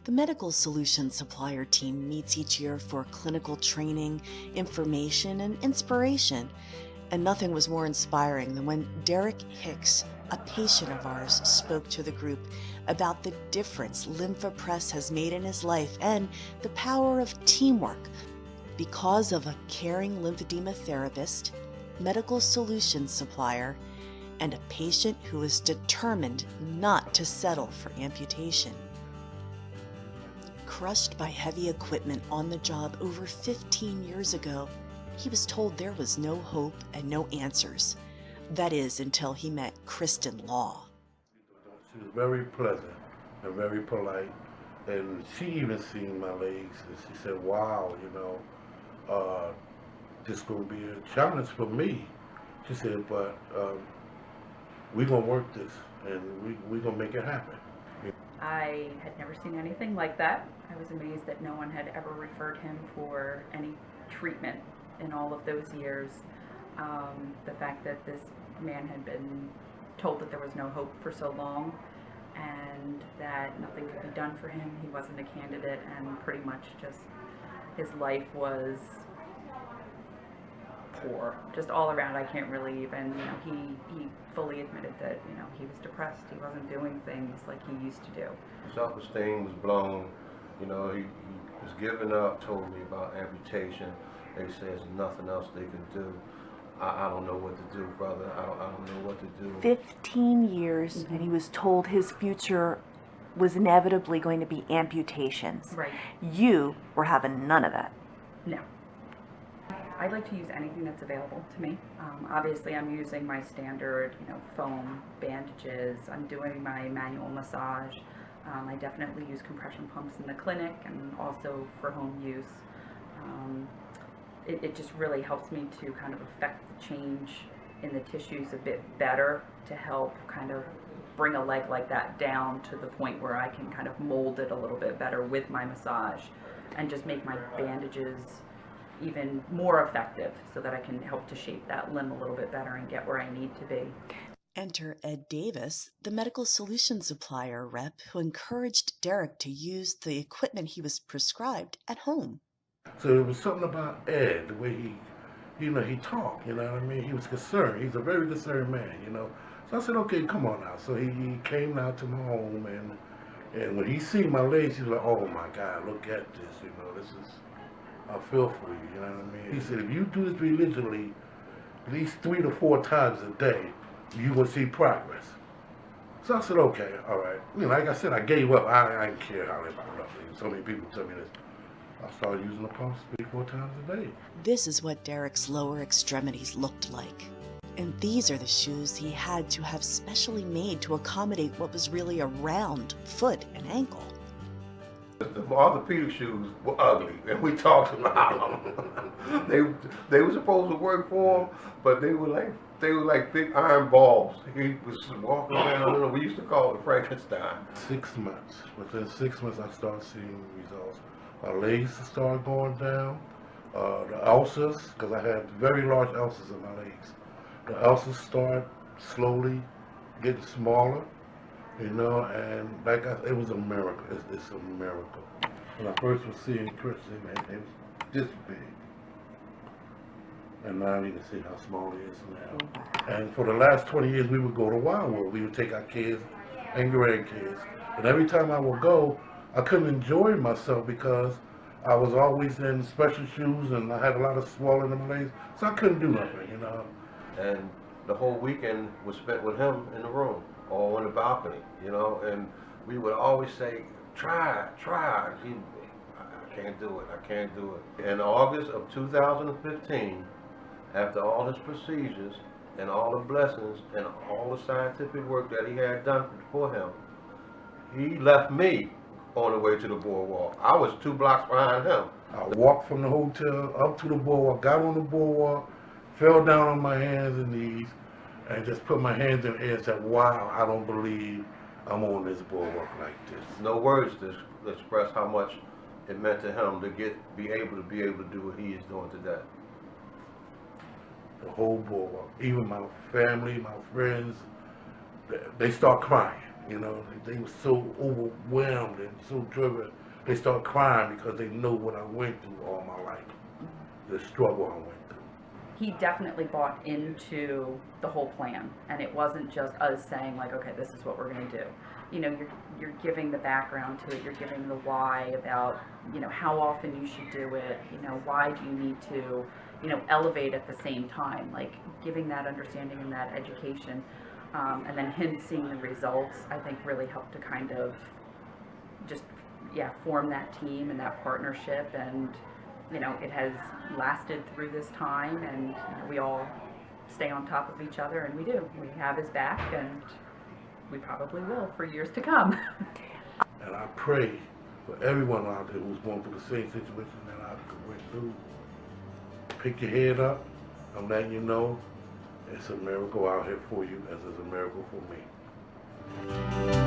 The Medical Solutions Supplier team meets each year for clinical training, information, and inspiration. And nothing was more inspiring than when Derrick Hicks, a patient of ours, spoke to the group about the difference LymphaPress has made in his life and the power of teamwork. Because of a caring lymphedema therapist, Medical Solutions Supplier, and a patient who is determined not to settle for amputation. Crushed by heavy equipment on the job over 15 years ago, he was told there was no hope and no answers. That is, until he met Kristen Law. She was very pleasant and very polite, and she even seen my legs, and she said, wow, this is going to be a challenge for me. She said, but we're going to work this, and we're going to make it happen. I had never seen anything like that. I was amazed that no one had ever referred him for any treatment in all of those years. The fact that this man had been told that there was no hope for so long and that nothing could be done for him, he wasn't a candidate, and pretty much just his life was poor, just all around. I can't really even, he fully admitted that, he was depressed. He wasn't doing things like he used to do. Self-esteem was blown. He was giving up, told me about amputation. They said there's nothing else they can do. I don't know what to do, brother. I don't know what to do. 15 years, and he was told his future was inevitably going to be amputations. Right. You were having none of that. No. I like to use anything that's available to me. Obviously, I'm using my standard, foam, bandages. I'm doing my manual massage. I definitely use compression pumps in the clinic and also for home use. It just really helps me to kind of affect the change in the tissues a bit better to help kind of bring a leg like that down to the point where I can kind of mold it a little bit better with my massage and just make my bandages even more effective so that I can help to shape that limb a little bit better and get where I need to be. Enter Ed Davis, the Medical Solutions Supplier rep who encouraged Derrick to use the equipment he was prescribed at home. So it was something about Ed, the way he talked, He was concerned. He's a very concerned man, So I said, okay, come on now. So he came out to my home, and when he seen my legs, he was like, oh my God, look at this, this is, I feel for you, He said, if you do this religiously, at least 3 to 4 times a day, you will see progress. So I said, okay, all right. Like I said, I gave up. I didn't care how they looked. So many people tell me this. I started using the pumps 3 or 4 times a day. This is what Derrick's lower extremities looked like. And these are the shoes he had to have specially made to accommodate what was really a round foot and ankle. The orthopedic shoes were ugly, and we talked about them. They were supposed to work for him, but they were like big iron balls. He was walking around. We used to call it Frankenstein. 6 months. Within 6 months, I started seeing results. My legs started going down. The ulcers, because I had very large ulcers in my legs. The ulcers started slowly getting smaller. And it was a miracle. It's a miracle. When I first was seeing Kristen, it was this big. And now you can see how small it is now. And for the last 20 years, we would go to Wild World. We would take our kids and grandkids. And every time I would go, I couldn't enjoy myself because I was always in special shoes and I had a lot of swelling in my legs. So I couldn't do nothing, And the whole weekend was spent with him in the room, or on the balcony, and we would always say, try. I can't do it. In August of 2015, after all his procedures and all the blessings and all the scientific work that he had done for him, he left me on the way to the boardwalk. I was 2 blocks behind him. I walked from the hotel up to the boardwalk, got on the boardwalk, fell down on my hands and knees, and just put my hands in the air and said, wow, I don't believe I'm on this boardwalk like this. No words to express how much it meant to him to be able to do what he is doing today. The whole boardwalk, even my family, my friends, they start crying. You know, they were so overwhelmed and so driven. They start crying because they know what I went through all my life, the struggle I went through. He definitely bought into the whole plan, and it wasn't just us saying like, okay, this is what we're going to do. You know, you're giving the background to it. You're giving the why about, you know, how often you should do it. You know, why do you need to, you know, elevate at the same time? Like giving that understanding and that education, and then him seeing the results, I think really helped to kind of just form that team and that partnership. And you know, it has lasted through this time, and you know, we all stay on top of each other, and we do. We have his back, and we probably will for years to come. And I pray for everyone out there who's going through the same situation that I went through. Pick your head up. I'm letting you know it's a miracle out here for you, as it's a miracle for me.